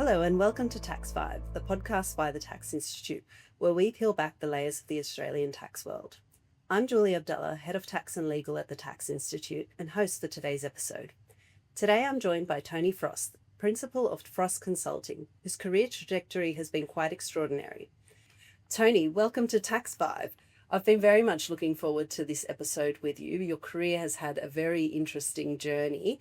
Hello and welcome to TaxVibe, the podcast by the Tax Institute, where we peel back the layers of the Australian tax world. I'm Julie Abdalla, Head of Tax and Legal at the Tax Institute and host for today's episode. Today I'm joined by Tony Frost, Principal of Frost Consulting, whose career trajectory has been quite extraordinary. Tony, welcome to TaxVibe. I've been very much looking forward to this episode with you. Your career has had a very interesting journey.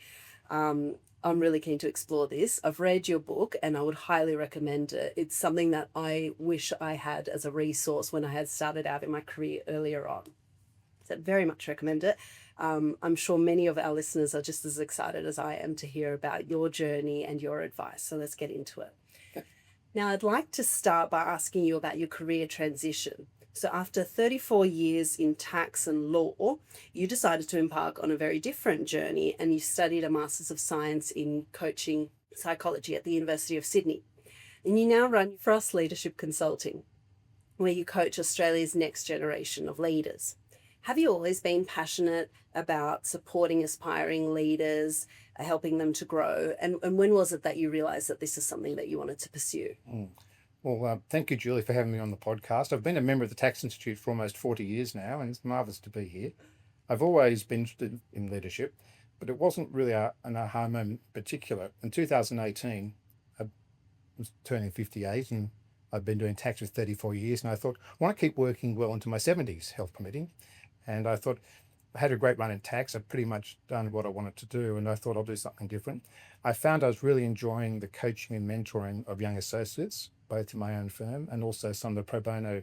I'm really keen to explore this. I've read your book and I would highly recommend it. It's something that I wish I had as a resource when I had started out in my career earlier on. So very much recommend it. I'm sure many of our listeners are just as excited as I am to hear about your journey and your advice. So let's get into it. Okay. Now, I'd like to start by asking you about your career transition. So after 34 years in tax and law, you decided to embark on a very different journey and you studied a Masters of Science in Coaching Psychology at the University of Sydney. And you now run Frost Leadership Consulting, where you coach Australia's next generation of leaders. Have you always been passionate about supporting aspiring leaders, helping them to grow? And when was it that you realised that this is something that you wanted to pursue? Well, thank you, Julie, for having me on the podcast. I've been a member of the Tax Institute for almost 40 years now, and it's marvellous to be here. I've always been interested in leadership, but it wasn't really an aha moment in particular. In 2018, I was turning 58, and I've been doing tax for 34 years, and I thought, I want to keep working well into my 70s, health permitting. And I thought, I had a great run in tax. I'd pretty much done what I wanted to do, and I thought I'll do something different. I found I was really enjoying the coaching and mentoring of young associates, both in my own firm and also some of the pro bono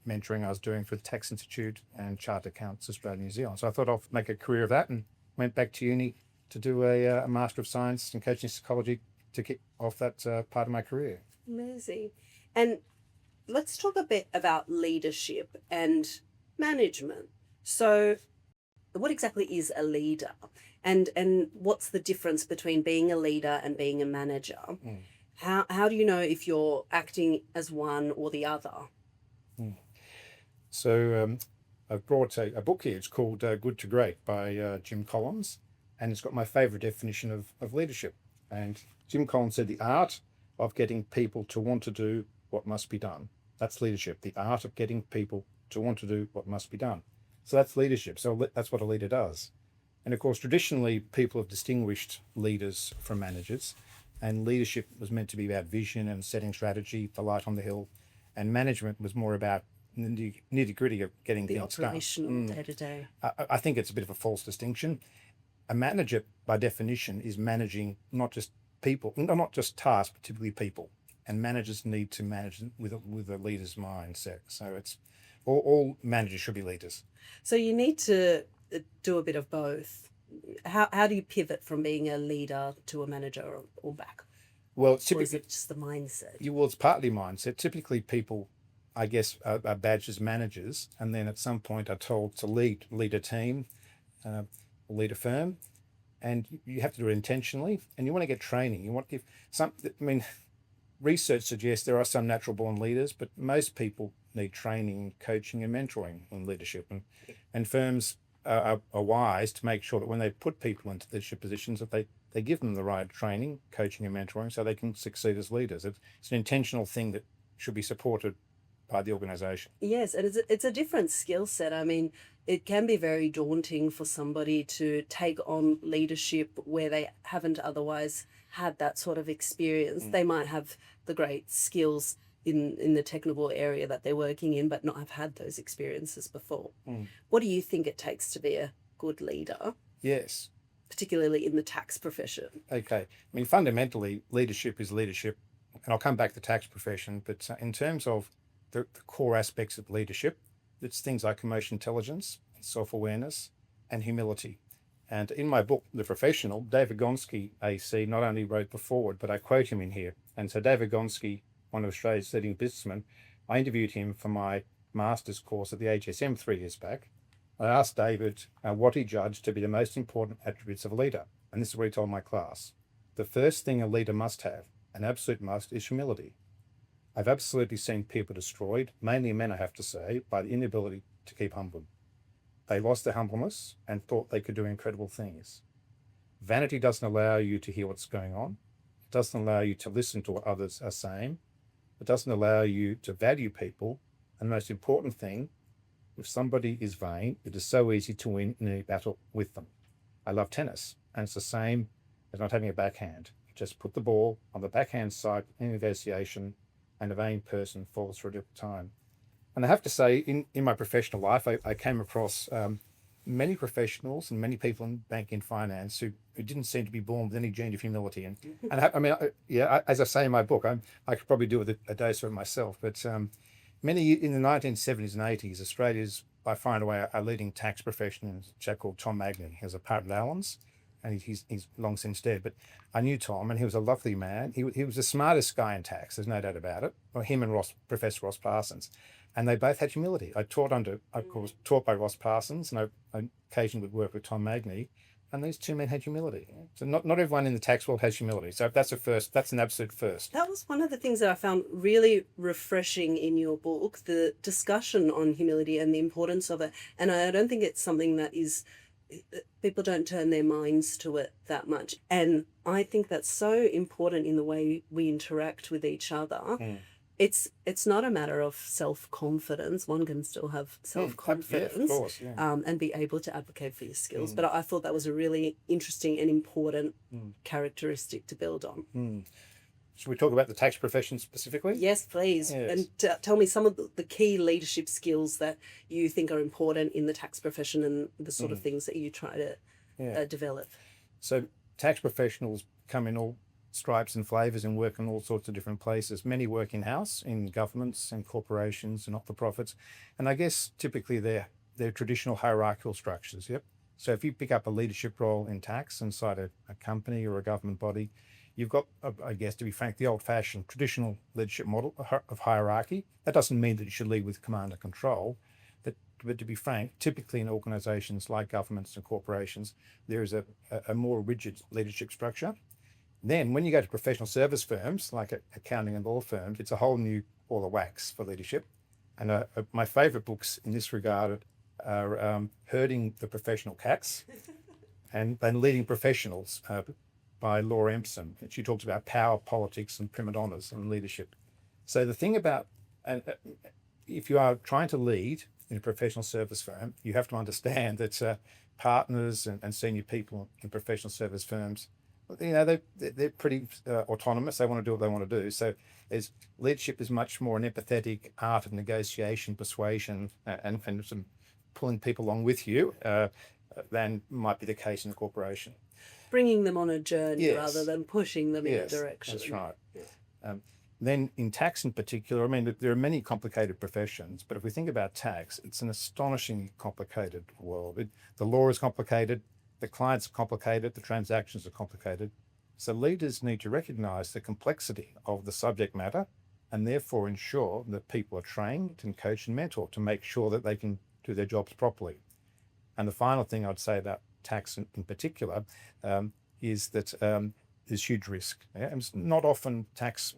mentoring I was doing for the Tax Institute and Chartered Accountants Australia and New Zealand. So I thought I'll make a career of that and went back to uni to do a Master of Science in Coaching Psychology to kick off that part of my career. Amazing. And let's talk a bit about leadership and management. So what exactly is a leader? And what's the difference between being a leader and being a manager? How do you know if you're acting as one or the other? So I've brought a book here. It's called Good to Great by Jim Collins, and it's got my favourite definition of leadership. And Jim Collins said the art of getting people to want to do what must be done. That's leadership, the art of getting people to want to do what must be done. So that's leadership. So that's what a leader does. And of course, traditionally, people have distinguished leaders from managers. And leadership was meant to be about vision and setting strategy, the light on the hill. And management was more about the nitty-gritty of getting The things done. operational day-to-day. I think it's a bit of a false distinction. A manager, by definition, is managing not just people, not just tasks, but typically people. And managers need to manage with a leader's mindset. So it's all managers should be leaders. So you need to do a bit of both. How do you pivot from being a leader to a manager or back? Well, or is it just the mindset? It's partly mindset. Typically people, I guess, are badged as managers, and then at some point are told to lead a team, lead a firm, and you have to do it intentionally, and you want to get training. You want research suggests there are some natural born leaders, but most people need training, coaching and mentoring in leadership, and firms are wise to make sure that when they put people into leadership positions that they give them the right training, coaching and mentoring so they can succeed as leaders. It's an intentional thing that should be supported by the organisation. Yes, and it's a different skill set. I mean, it can be very daunting for somebody to take on leadership where they haven't otherwise had that sort of experience. They might have the great skills in the technical area that they're working in, but not have had those experiences before. What do you think it takes to be a good leader? Yes. Particularly in the tax profession. Okay. Fundamentally, leadership is leadership. And I'll come back to the tax profession, but in terms of the core aspects of leadership, it's things like emotional intelligence, self-awareness, and humility. And in my book, The Professional, David Gonski, AC, not only wrote the foreword, but I quote him in here. And so David Gonski, one of Australia's leading businessmen, I interviewed him for my master's course at the HSM 3 years back. I asked David what he judged to be the most important attributes of a leader. And this is what he told my class. The first thing a leader must have, an absolute must, is humility. I've absolutely seen people destroyed, mainly men I have to say, by the inability to keep humble. They lost their humbleness and thought they could do incredible things. Vanity doesn't allow you to hear what's going on. It doesn't allow you to listen to what others are saying. It doesn't allow you to value people. And the most important thing, if somebody is vain, it is so easy to win in any battle with them. I love tennis, and it's the same as not having a backhand. You just put the ball on the backhand side in negotiation, and a vain person falls for it every time. And I have to say, in my professional life, I came across many professionals and many people in banking and finance who didn't seem to be born with any gene of humility. As I say in my book, I could probably do with a dose of it myself. But many in the 1970s and 80s, Australia's, by far and away, our leading tax professional is a chap called Tom Magny. He was a partner at Allen's, and he's long since dead. But I knew Tom, and he was a lovely man. He was the smartest guy in tax. There's no doubt about it. Well, him and Professor Ross Parsons. And they both had humility. I was taught by Ross Parsons, and I occasionally would work with Tom Magny, and these two men had humility. So not everyone in the tax world has humility. So that's an absolute first. That was one of the things that I found really refreshing in your book, the discussion on humility and the importance of it. And I don't think it's something that people don't turn their minds to it that much. And I think that's so important in the way we interact with each other. Mm. It's not a matter of self-confidence. One can still have self-confidence, of course, and be able to advocate for your skills. But I thought that was a really interesting and important characteristic to build on. Should we talk about the tax profession specifically? Yes, please. Yes. And tell me some of the key leadership skills that you think are important in the tax profession and the sort of things that you try to develop. So tax professionals come in all stripes and flavours and work in all sorts of different places. Many work in-house in governments and corporations and not-for-profits. And I guess typically they're traditional hierarchical structures. Yep. So if you pick up a leadership role in tax inside a company or a government body, you've got, I guess, to be frank, the old-fashioned traditional leadership model of hierarchy. That doesn't mean that you should lead with command and control. But to be frank, typically in organisations like governments and corporations, there is a more rigid leadership structure. Then when you go to professional service firms like accounting and law firms, it's a whole new ball of wax for leadership. And my favourite books in this regard are Herding the Professional Cats and Leading Professionals by Laura Empson. She talks about power, politics and prima donnas and leadership. So the thing about, if you are trying to lead in a professional service firm, you have to understand that partners and senior people in professional service firms, they're pretty autonomous. They want to do what they want to do. So leadership is much more an empathetic art of negotiation, persuasion, and some pulling people along with you than might be the case in a corporation. Bringing them on a journey rather than pushing them in a direction. That's right. Yeah. Then in tax in particular, I mean, there are many complicated professions, but if we think about tax, it's an astonishingly complicated world. The law is complicated, the clients are complicated, the transactions are complicated. So leaders need to recognise the complexity of the subject matter and therefore ensure that people are trained and coached and mentored to make sure that they can do their jobs properly. And the final thing I'd say about tax in particular is that there's huge risk. Yeah? And not often tax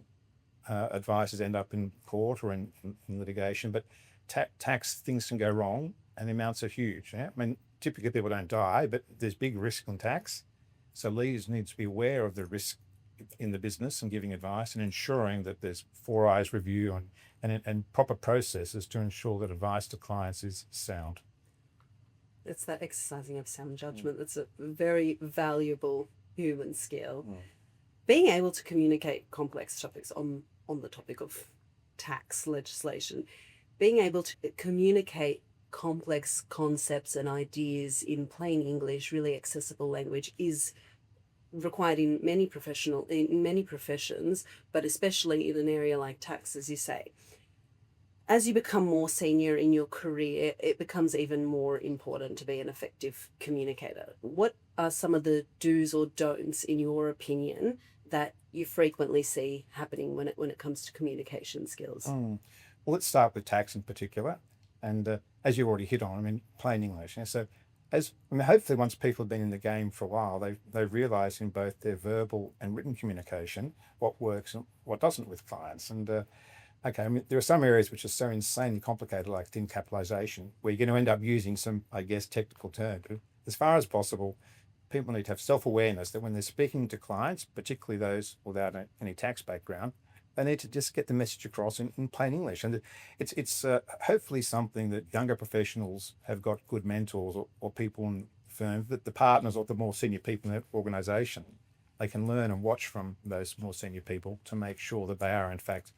advisors end up in court or in litigation, but tax things can go wrong and the amounts are huge. Yeah? I mean, typically people don't die, but there's big risk in tax. So leaders need to be aware of the risk in the business and giving advice and ensuring that there's 4 eyes review and proper processes to ensure that advice to clients is sound. It's that exercising of sound judgment that's a very valuable human skill. Being able to communicate complex topics on the topic of tax legislation, being able to communicate complex concepts and ideas in plain English, really accessible language, is required in many professions, but especially in an area like tax, as you say. As you become more senior in your career, it becomes even more important to be an effective communicator. What are some of the do's or don'ts, in your opinion, that you frequently see happening when it comes to communication skills? Well, let's start with tax in particular. And as you already hit on, I mean, plain English. Yeah? So hopefully once people have been in the game for a while, they've realised in both their verbal and written communication what works and what doesn't with clients. And okay, I mean, there are some areas which are so insanely complicated, like thin capitalisation, where you're going to end up using some, I guess, technical terms. But as far as possible, people need to have self-awareness that when they're speaking to clients, particularly those without any tax background, they need to just get the message across in plain English. And it's hopefully something that younger professionals have got good mentors or people in firms, that the partners or the more senior people in their organisation, they can learn and watch from those more senior people to make sure that they are in fact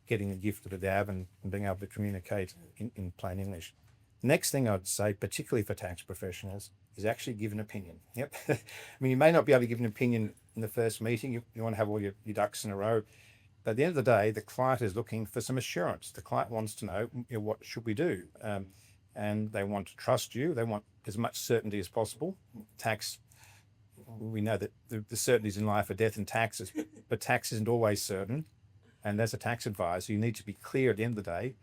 getting the gift of the gab and being able to communicate in plain English. Next thing I'd say, particularly for tax professionals, is actually give an opinion. Yep. I mean, you may not be able to give an opinion in the first meeting. You want to have all your ducks in a row. But at the end of the day, the client is looking for some assurance. The client wants to know, what should we do? And they want to trust you. They want as much certainty as possible. Tax, we know that the certainties in life are death and taxes, but tax isn't always certain. And as a tax advisor, you need to be clear at the end of the day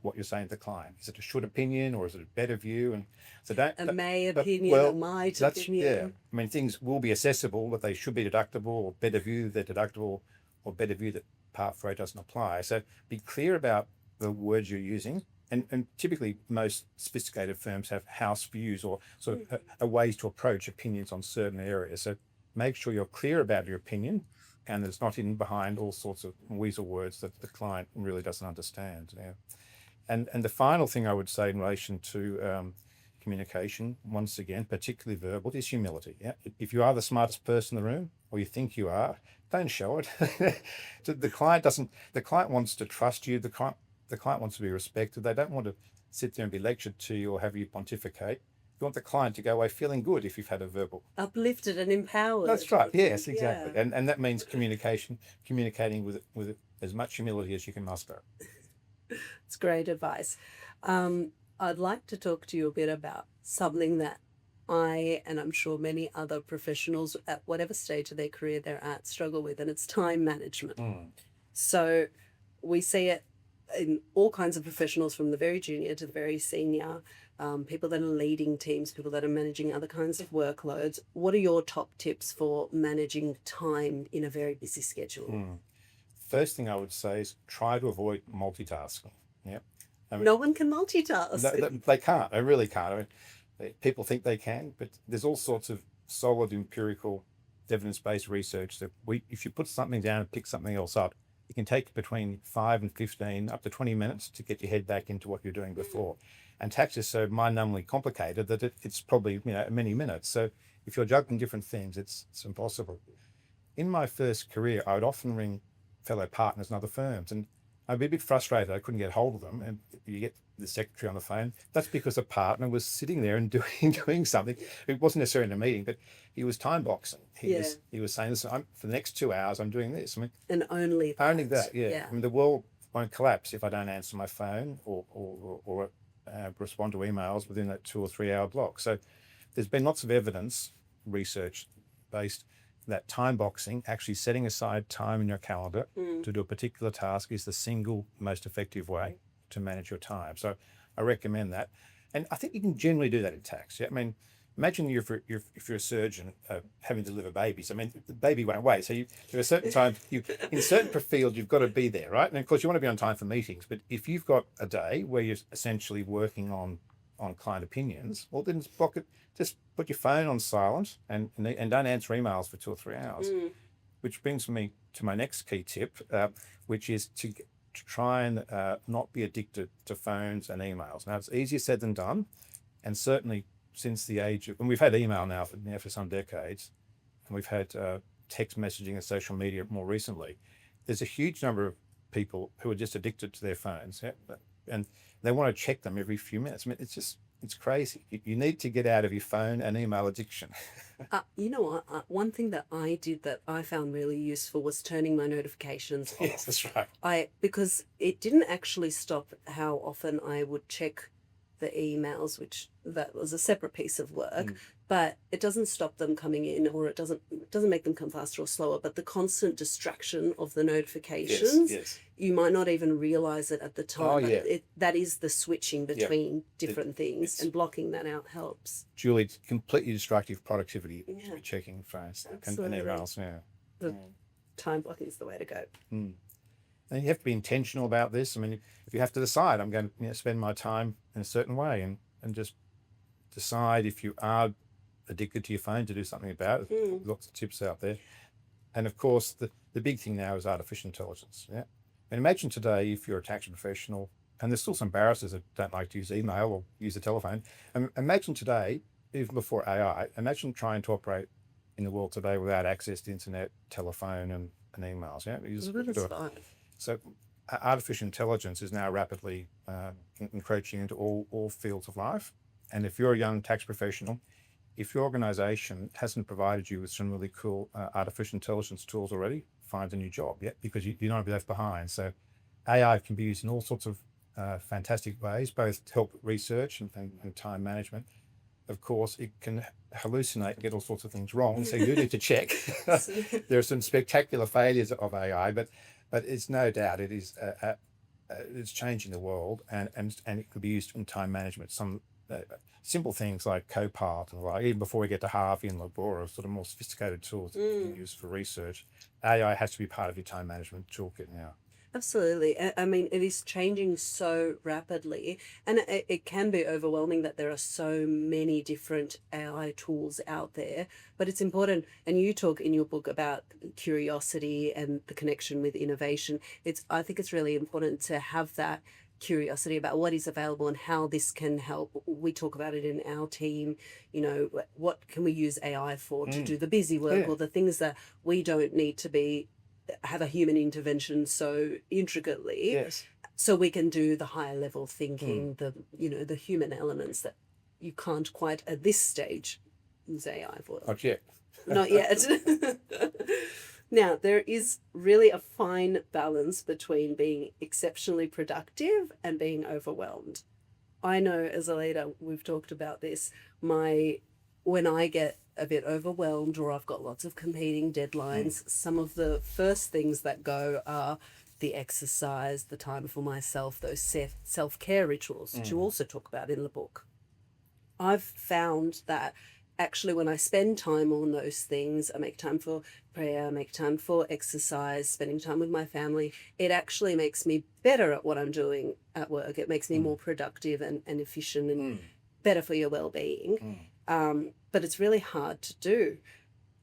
what you're saying to the client. Is it a should opinion or is it a better view? And so a may opinion, a might opinion. Yeah. I mean, things will be assessable, but they should be deductible, or better view they're deductible, or better view that Part 4 doesn't apply. So be clear about the words you're using. And typically most sophisticated firms have house views or sort of a ways to approach opinions on certain areas. So make sure you're clear about your opinion and it's not hidden behind all sorts of weasel words that the client really doesn't understand. Yeah. And the final thing I would say in relation to communication, once again, particularly verbal, is humility. Yeah? If you are the smartest person in the room, or you think you are, don't show it. The client wants to trust you. The client wants to be respected. They don't want to sit there and be lectured to you or have you pontificate. You want the client to go away feeling good if you've had a verbal. Uplifted and empowered. That's right. Yes, exactly. Yeah. And that means communicating with as much humility as you can muster. It's great advice. I'd like to talk to you a bit about something that I, and I'm sure many other professionals at whatever stage of their career they're at, struggle with, and it's time management. So we see it in all kinds of professionals, from the very junior to the very senior, people that are leading teams, people that are managing other kinds of workloads. What are your top tips for managing time in a very busy schedule? First thing I would say is try to avoid multitasking. Yeah, I mean, no one can multitask. They can't. They really can't. I mean, people think they can, but there's all sorts of solid empirical evidence-based research that if you put something down and pick something else up, it can take between 5 and 15 up to 20 minutes to get your head back into what you're doing before. And tax is so mind-numbingly complicated that it's probably many minutes. So if you're juggling different things, it's impossible. In my first career, I would often ring fellow partners in other firms, and I'd be a bit frustrated I couldn't get hold of them. And you get the secretary on the phone. That's because a partner was sitting there and doing something. It wasn't necessarily in a meeting, but he was time boxing. He was saying, "Listen, for the next 2 hours, I'm doing this." I mean, and only that. Yeah. I mean, the world won't collapse if I don't answer my phone or respond to emails within that 2 or 3 hour block. So there's been lots of evidence, research based, that time boxing, actually setting aside time in your calendar to do a particular task, is the single most effective way to manage your time. So I recommend that. And I think you can generally do that in tax. Yeah? I mean, imagine if you're a surgeon having to deliver babies. I mean, the baby won't wait. So there are certain times, in certain fields, you've got to be there, right? And of course, you want to be on time for meetings. But if you've got a day where you're essentially working on client opinions, well, then block it. Just put your phone on silent and don't answer emails for 2 or 3 hours. Which brings me to my next key tip, which is to try and not be addicted to phones and emails. Now, it's easier said than done, and certainly since the age of, and we've had email now for some decades, and we've had text messaging and social media more recently, there's a huge number of people who are just addicted to their phones, and they want to check them every few minutes. I mean, it's crazy. You need to get out of your phone and email addiction. You know what? One thing that I did that I found really useful was turning my notifications off. Yes, that's right. Because it didn't actually stop how often I would check the emails, which that was a separate piece of work, but it doesn't stop them coming in, or it doesn't make them come faster or slower, but the constant distraction of the notifications, you might not even realize it at the time. That is the switching between different things, and blocking that out helps. Julie, it's completely destructive productivity, checking phones and emails. The time blocking is the way to go. And you have to be intentional about this. I mean, if you have to decide, I'm going to spend my time in a certain way, and just decide if you are addicted to your phone to do something about it. Mm. Lots of tips out there. And of course, the big thing now is artificial intelligence. Yeah. And imagine today, if you're a tax professional, and there's still some barristers that don't like to use email or use the telephone. Imagine today, even before AI, imagine trying to operate in the world today without access to internet, telephone, and emails. Yeah. So artificial intelligence is now rapidly encroaching into all fields of life. And if you're a young tax professional, if your organization hasn't provided you with some really cool artificial intelligence tools already, find a new job, because you're not left behind. So AI can be used in all sorts of fantastic ways, both to help research and time management. Of course, it can hallucinate and get all sorts of things wrong, so you need to check. There are some spectacular failures of AI, but it's no doubt it is it's changing the world, and it could be used in time management. Some simple things like Copilot, and like even before we get to Harvey and Labora, sort of more sophisticated tools that you can use for research. AI has to be part of your time management toolkit now. Absolutely. I mean, it is changing so rapidly, and it can be overwhelming that there are so many different AI tools out there. But it's important, and you talk in your book about curiosity and the connection with innovation. I think it's really important to have that curiosity about what is available and how this can help. We talk about it in our team, what can we use AI for to do the busy work or the things that we don't need to have a human intervention so intricately. Yes. So we can do the higher level thinking, the human elements that you can't quite at this stage use AI for. Not yet. Not yet. Now, there is really a fine balance between being exceptionally productive and being overwhelmed. I know as a leader, we've talked about this, when I get a bit overwhelmed or I've got lots of competing deadlines, some of the first things that go are the exercise, the time for myself, those self-care rituals that you also talk about in the book. I've found that actually when I spend time on those things, I make time for prayer, I make time for exercise, spending time with my family, it actually makes me better at what I'm doing at work. It makes me more productive and efficient and better for your well-being. But it's really hard to do.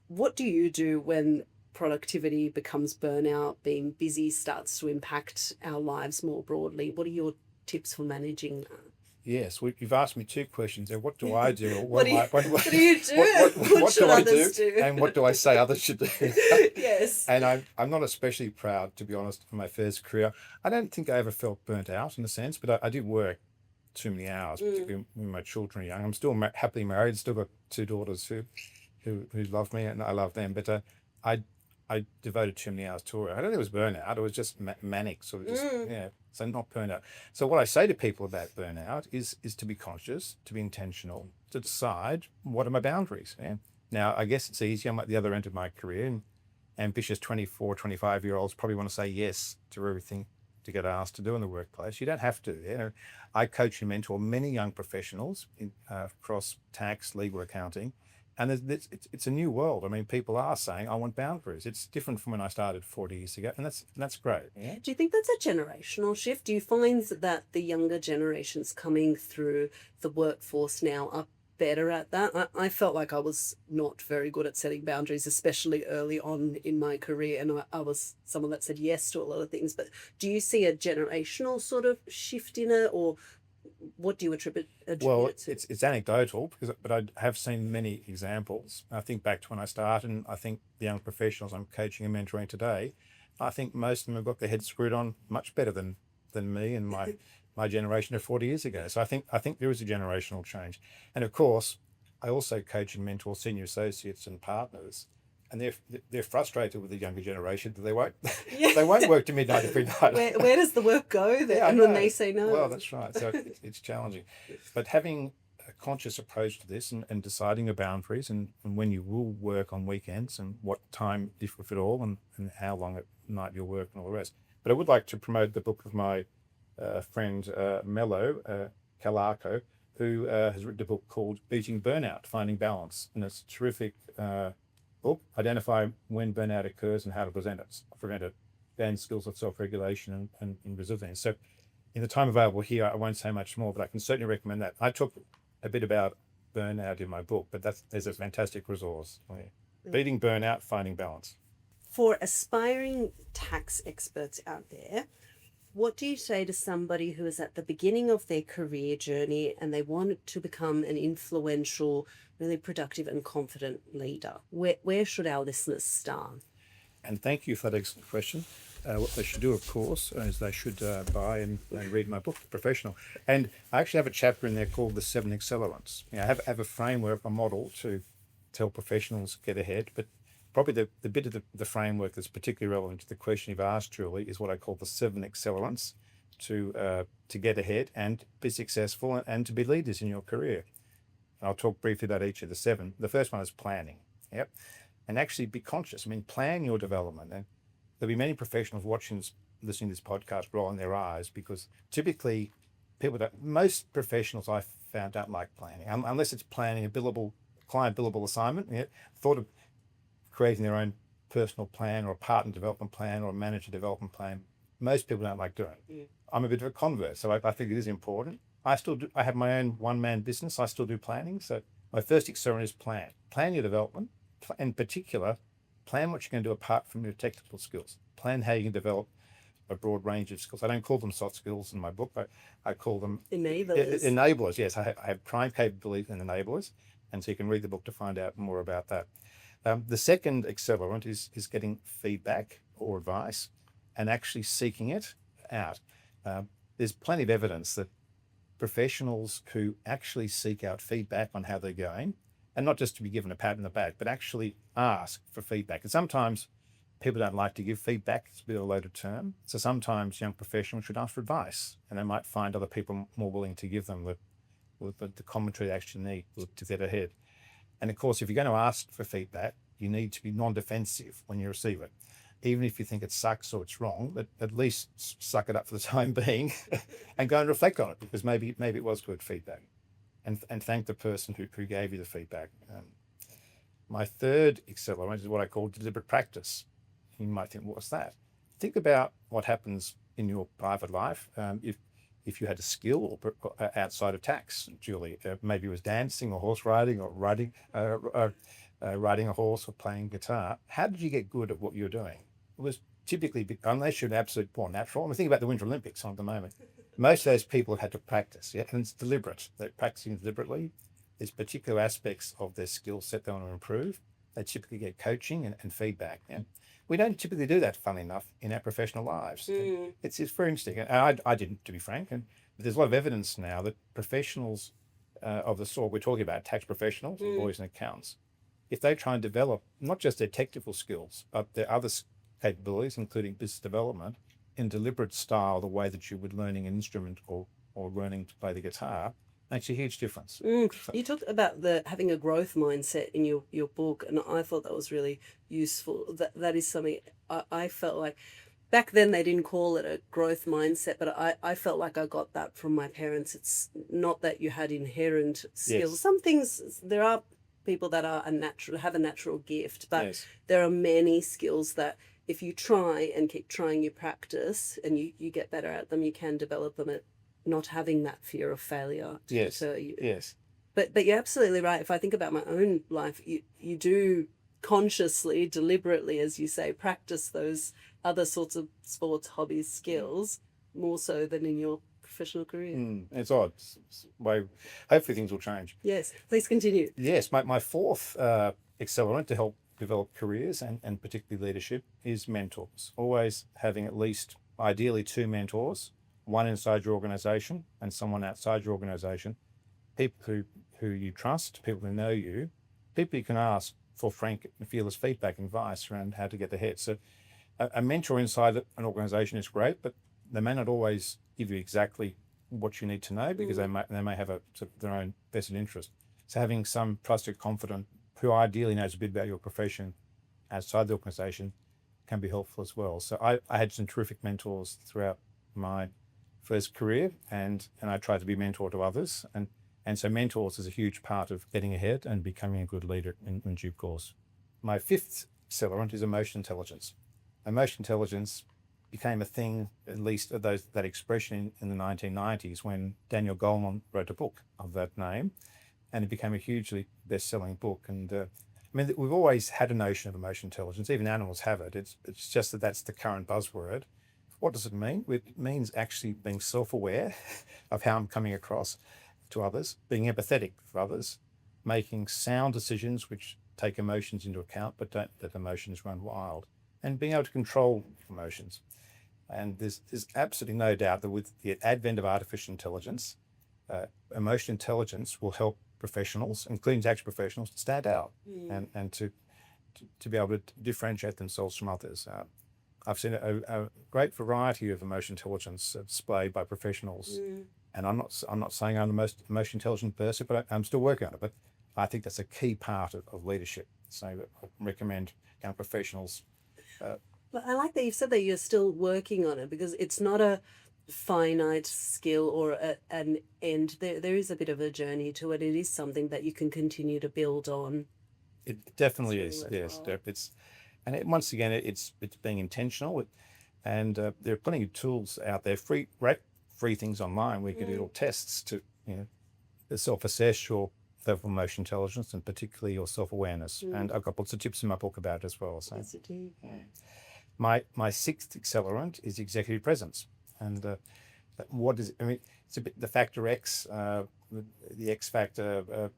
What do you do when productivity becomes burnout, being busy starts to impact our lives more broadly? What are your tips for managing that? Yes, you've asked me two questions there. What do I do? What do you do? What do I do? And what do I say others should do? Yes. And I'm not especially proud, to be honest, of my first career. I don't think I ever felt burnt out in a sense, but I did work too many hours, particularly when my children are young. I'm still happily married, still got two daughters who love me and I love them, but I devoted too many hours to it. I don't think it was burnout. It was just manic, sort of so not burnout. So what I say to people about burnout is to be conscious, to be intentional, to decide what are my boundaries. Yeah? Now, I guess it's easy. I'm at the other end of my career, and ambitious 24, 25-year-olds probably want to say yes to everything to get asked to do in the workplace. You don't have to. I coach and mentor many young professionals across tax, legal, accounting. And it's a new world. I mean, people are saying, I want boundaries. It's different from when I started 40 years ago, and that's great. Yeah? Do you think that's a generational shift? Do you find that the younger generations coming through the workforce now are better at that? I felt like I was not very good at setting boundaries, especially early on in my career, and I was someone that said yes to a lot of things. But do you see a generational sort of shift in it, or what do you attribute Well, it to? it's anecdotal, but I have seen many examples. I think back to when I started, and I think the young professionals I'm coaching and mentoring today, I think most of them have got their heads screwed on much better than me and my generation of 40 years ago. So I think there is a generational change. And of course, I also coach and mentor senior associates and partners, and they're frustrated with the younger generation that they won't work to midnight every night. Where does the work go then? And when they say no? Well, that's right. So it's challenging. But having a conscious approach to this and deciding your boundaries and when you will work on weekends and what time, if at all, and how long at night you'll work and all the rest. But I would like to promote the book of my friend Mello Calarco, who has written a book called Beating Burnout, Finding Balance. And it's a terrific book. Identify when burnout occurs and how to prevent it, then skills of self-regulation and resilience. So in the time available here, I won't say much more, but I can certainly recommend that. I talk a bit about burnout in my book, but there's a fantastic resource. Beating burnout, finding balance. For aspiring tax experts out there, what do you say to somebody who is at the beginning of their career journey and they want to become an influential, really productive and confident leader? Where should our listeners start? And thank you for that excellent question. What they should do, of course, is they should buy and read my book, Professional. And I actually have a chapter in there called The 7 Accelerants. I have a framework, a model to help professionals get ahead, but probably the bit of the framework that's particularly relevant to the question you've asked, Julie, is what I call the 7 accelerants to get ahead and be successful and to be leaders in your career. And I'll talk briefly about each of the 7. The first one is planning. Yep. And actually be conscious. Plan your development. And there'll be many professionals listening to this podcast rolling their eyes, because typically most professionals I found don't like planning, unless it's planning a client billable assignment. Thought of creating their own personal plan or a partner development plan or a manager development plan. Most people don't like doing it. I'm a bit of a convert, so I think it is important. I have my own one-man business. I still do planning. So my first accelerant is plan. Plan your development. In particular, plan what you're going to do apart from your technical skills. Plan how you can develop a broad range of skills. I don't call them soft skills in my book. I call them enablers. Enablers, yes. I have prime capabilities and enablers. And so you can read the book to find out more about that. The second accelerant is getting feedback or advice and actually seeking it out. There's plenty of evidence that professionals who actually seek out feedback on how they're going, and not just to be given a pat on the back, but actually ask for feedback. And sometimes people don't like to give feedback. It's a bit of a loaded term. So sometimes young professionals should ask for advice, and they might find other people more willing to give them the commentary they actually need to get ahead. And of course, if you're going to ask for feedback, you need to be non-defensive when you receive it. Even if you think it sucks or it's wrong, but at least suck it up for the time being and go and reflect on it, because maybe it was good feedback. And thank the person who gave you the feedback. My third accelerant is what I call deliberate practice. You might think, what's that? Think about what happens in your private life. If you had a skill outside of tax, Julie, maybe it was dancing or horse riding or riding a horse or playing guitar. How did you get good at what you're doing? It was typically, unless you're an absolute born natural. Think about the Winter Olympics on at the moment. Most of those people have had to practice, and it's deliberate. They're practicing deliberately. There's particular aspects of their skill set they want to improve. They typically get coaching and feedback. And we don't typically do that, funnily enough, in our professional lives. It's very interesting. And I didn't, to be frank. And there's a lot of evidence now that professionals of the sort we're talking about, tax professionals, lawyers and accountants, if they try and develop not just their technical skills, but their other capabilities, including business development, in deliberate style, the way that you would learning an instrument or learning to play the guitar, makes a huge difference. You talked about having a growth mindset in your book, and I thought that was really useful. That is something I felt like back then they didn't call it a growth mindset, but I felt like I got that from my parents. It's not that you had inherent skills. Yes. Some things, there are people that are have a natural gift, but Yes. there are many skills that if you try and keep trying, you practice and you get better at them, you can develop them at not having that fear of failure to deter you. Yes. But you're absolutely right. If I think about my own life, you do consciously, deliberately, as you say, practice those other sorts of sports, hobbies, skills more so than in your professional career. It's odd. Hopefully things will change. Yes, please continue. Yes, my fourth accelerant to help develop careers and particularly leadership is mentors. Always having at least, ideally, 2 mentors, one inside your organisation and someone outside your organisation, people who you trust, people who know you, people you can ask for frank and fearless feedback and advice around how to get ahead. So a mentor inside an organisation is great, but they may not always give you exactly what you need to know, because they may have their own vested interest. So having some trusted confidant who ideally knows a bit about your profession outside the organisation can be helpful as well. So I had some terrific mentors throughout my first career, and I tried to be mentor to others. And so mentors is a huge part of getting ahead and becoming a good leader in due course. My fifth accelerant is emotional intelligence. Emotional intelligence became a thing, at least that expression in the 1990s, when Daniel Goleman wrote a book of that name. and it became a hugely best-selling book. And I mean, we've always had a notion of emotional intelligence. Even animals have it. It's just that that's the current buzzword. What does it mean? It means actually being self-aware of how I'm coming across to others, being empathetic for others, making sound decisions which take emotions into account but don't let emotions run wild, and being able to control emotions. And there's absolutely no doubt that with the advent of artificial intelligence, emotional intelligence will help professionals, including tax professionals, to stand out and to be able to differentiate themselves from others. I've seen a great variety of emotional intelligence displayed by professionals, and I'm not saying I'm the most emotionally intelligent person, but I'm still working on it. But I think that's a key part of leadership. So I recommend young professionals. But I like that you've said that you're still working on it, because it's not a finite skill or an end. There is a bit of a journey to it. It is something that you can continue to build on. It definitely is. really Yes, worthwhile. once again, it's being intentional, and there are plenty of tools out there, free things online where you can do little tests to self-assess your level of emotional intelligence and particularly your self-awareness. And I've got lots of tips in my book about it as well. So Yes, indeed. my sixth accelerant is executive presence, and what is it? I mean, it's a bit the factor X, the X factor,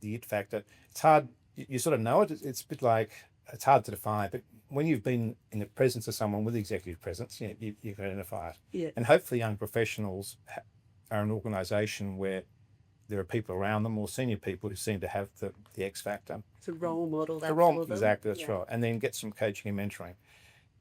the it factor. It's hard. You sort of know it. It's a bit like it's hard to define, but when you've been in the presence of someone with executive presence, you can identify it. Yeah. And hopefully, young professionals are an organisation where there are people around them, more senior people who seem to have the X factor. To role model that The role, for them. exactly, that's right. And then get some coaching and mentoring.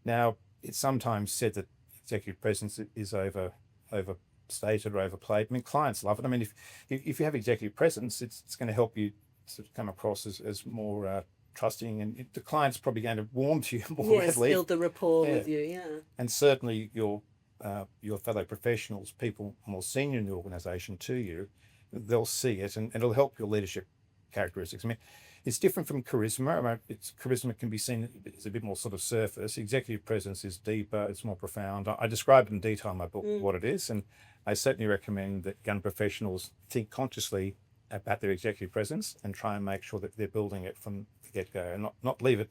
Now, it's sometimes said that executive presence is overstated or overplayed. I mean, clients love it. I mean, if you have executive presence, it's going to help you sort of come across as more trusting, and the client's probably going to warm to you more readily. Build the rapport with you, And certainly your fellow professionals, people more senior in the organisation to you, they'll see it, and it'll help your leadership characteristics. I mean, it's different from charisma. I mean, charisma can be seen as a bit more sort of surface. Executive presence is deeper, it's more profound. I describe it in detail in my book what it is, and I certainly recommend that young professionals think consciously about their executive presence and try and make sure that they're building it from the get-go, and not leave it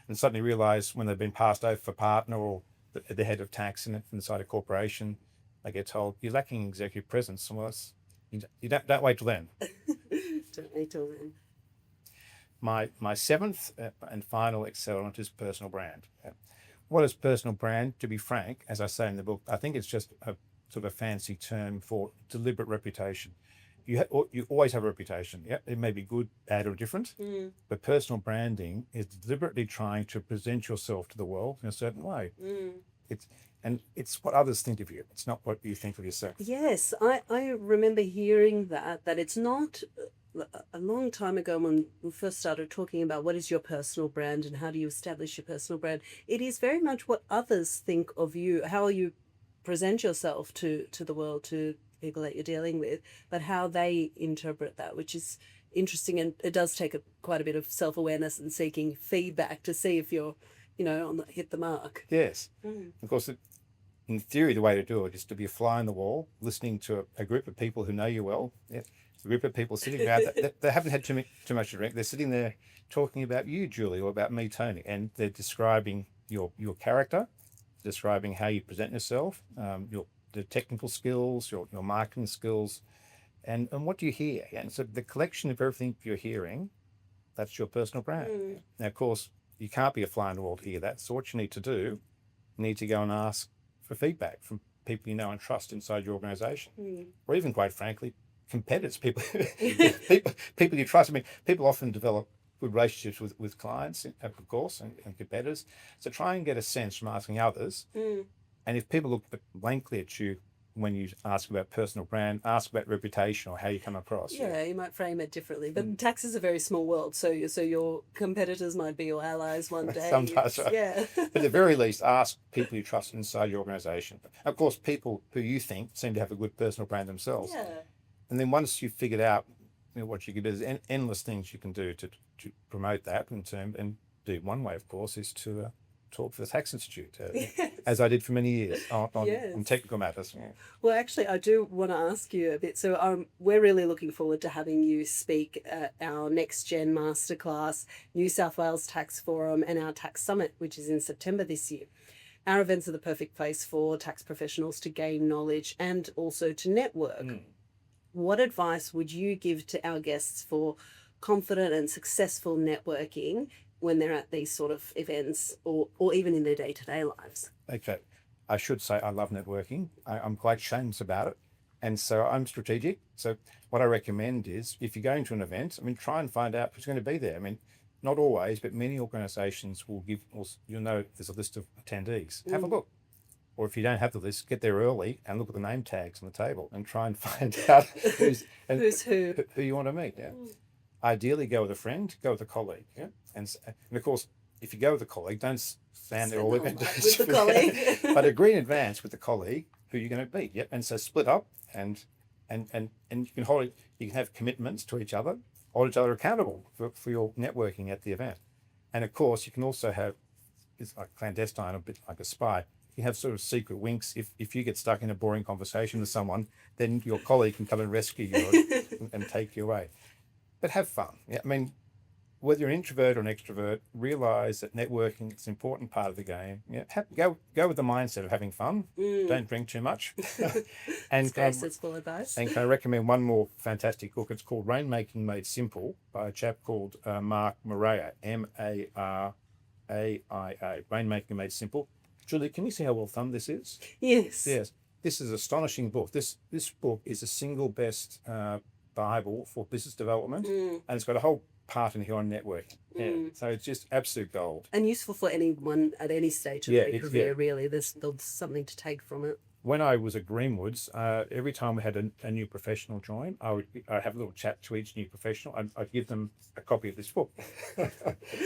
and suddenly realise when they've been passed over for partner or the head of tax inside a corporation, they get told, you're lacking executive presence. Well, you don't wait till then. Don't wait till then. My seventh and final accelerant is personal brand. What is personal brand? To be frank, as I say in the book, I think it's just a sort of a fancy term for deliberate reputation. You always have a reputation. Yeah, it may be good, bad, or different, but personal branding is deliberately trying to present yourself to the world in a certain way. It's what others think of you. It's not what you think of yourself. Yes, I remember hearing that it's not a long time ago when we first started talking about what is your personal brand and how do you establish your personal brand. It is very much what others think of you, how you present yourself to the world, to people that you're dealing with, but how they interpret that, which is interesting. And it does take quite a bit of self-awareness and seeking feedback to see if you're, hit the mark. Yes. Of course, in theory, the way to do it is to be a fly on the wall, listening to a group of people who know you well. Yeah. A group of people sitting around they haven't had too much to drink. They're sitting there talking about you, Julie, or about me, Tony, and they're describing your character, describing how you present yourself, the technical skills, your marketing skills, and what do you hear? And so the collection of everything you're hearing, that's your personal brand. Now, of course, you can't be a fly on the wall to hear that. So what you need to do, you need to go and ask for feedback from people you know and trust inside your organisation, or even, quite frankly, competitors, people you trust. I mean, people often develop good relationships with clients, of course, and competitors. So try and get a sense from asking others. And if people look blankly at you when you ask about personal brand, ask about reputation or how you come across. Yeah, you might frame it differently. But tax is a very small world, so your competitors might be your allies one day. Sometimes, right. Yeah. But at the very least, ask people you trust inside your organisation. Of course, people who you think seem to have a good personal brand themselves. Yeah. And then once you've figured out what you can do, there's endless things you can do to promote that and do one way, of course, is to talk for the Tax Institute, as I did for many years on Yes. technical matters. Yeah. Well, actually, I do want to ask you a bit. So, we're really looking forward to having you speak at our Next Gen Masterclass, New South Wales Tax Forum, and our Tax Summit, which is in September this year. Our events are the perfect place for tax professionals to gain knowledge and also to network. What advice would you give to our guests for confident and successful networking when they're at these sort of events or even in their day-to-day lives? Okay. I should say I love networking. I'm quite shameless about it. And so I'm strategic. So what I recommend is if you're going to an event, try and find out who's going to be there. Not always, but many organisations will you'll know there's a list of attendees. Have a look. Or if you don't have the list, get there early and look at the name tags on the table and try and find out who's who you want to meet. Yeah. Ideally, go with a friend, go with a colleague. Yeah. And of course, if you go with a colleague, don't stand there all with event the colleague. but agree in advance with the colleague who you're going to meet. Yep. And so split up and you can you can have commitments to each other, hold each other accountable for your networking at the event. And of course, you can also have, it's like clandestine, a bit like a spy. You have sort of secret winks. If you get stuck in a boring conversation with someone, then your colleague can come and rescue you and take you away. But have fun. Yeah, whether you're an introvert or an extrovert, realize that networking is an important part of the game. Yeah, go with the mindset of having fun. Don't drink too much. And sensible advice. And can I recommend one more fantastic book? It's called Rainmaking Made Simple by a chap called Mark Morea, Maria. Rainmaking Made Simple. Julie, can you see how well thumbed this is? Yes. Yes. This is an astonishing book. This book is the single best Bible for business development, and it's got a whole part in here on networking. Yeah. So it's just absolute gold. And useful for anyone at any stage of their career, really. There's something to take from it. When I was at Greenwoods, every time we had a new professional join, I'd have a little chat to each new professional. I'd give them a copy of this book.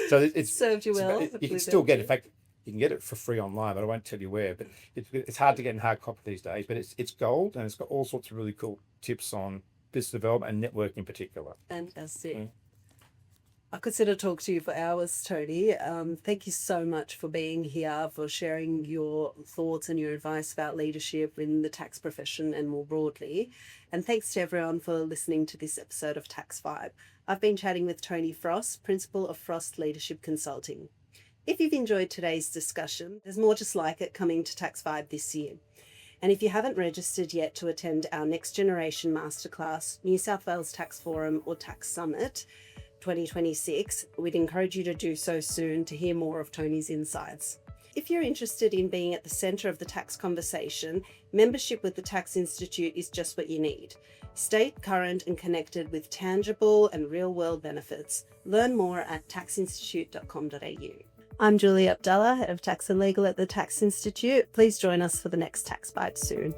So it's served you well. You can still get it. In fact, you can get it for free online, but I won't tell you where. But it's hard to get in hard copy these days. But it's gold, and it's got all sorts of really cool tips on business development and network in particular. Fantastic. I could sit and talk to you for hours, Tony. Thank you so much for being here, for sharing your thoughts and your advice about leadership in the tax profession and more broadly. And thanks to everyone for listening to this episode of TaxVibe. I've been chatting with Tony Frost, Principal of Frost Leadership Consulting. If you've enjoyed today's discussion, there's more just like it coming to TaxVibe this year. And if you haven't registered yet to attend our Next Generation Masterclass, New South Wales Tax Forum or Tax Summit 2026, we'd encourage you to do so soon to hear more of Tony's insights. If you're interested in being at the centre of the tax conversation, membership with the Tax Institute is just what you need. Stay current and connected with tangible and real-world benefits. Learn more at taxinstitute.com.au. I'm Julie Abdalla, Head of Tax and Legal at the Tax Institute. Please join us for the next TaxVibe soon.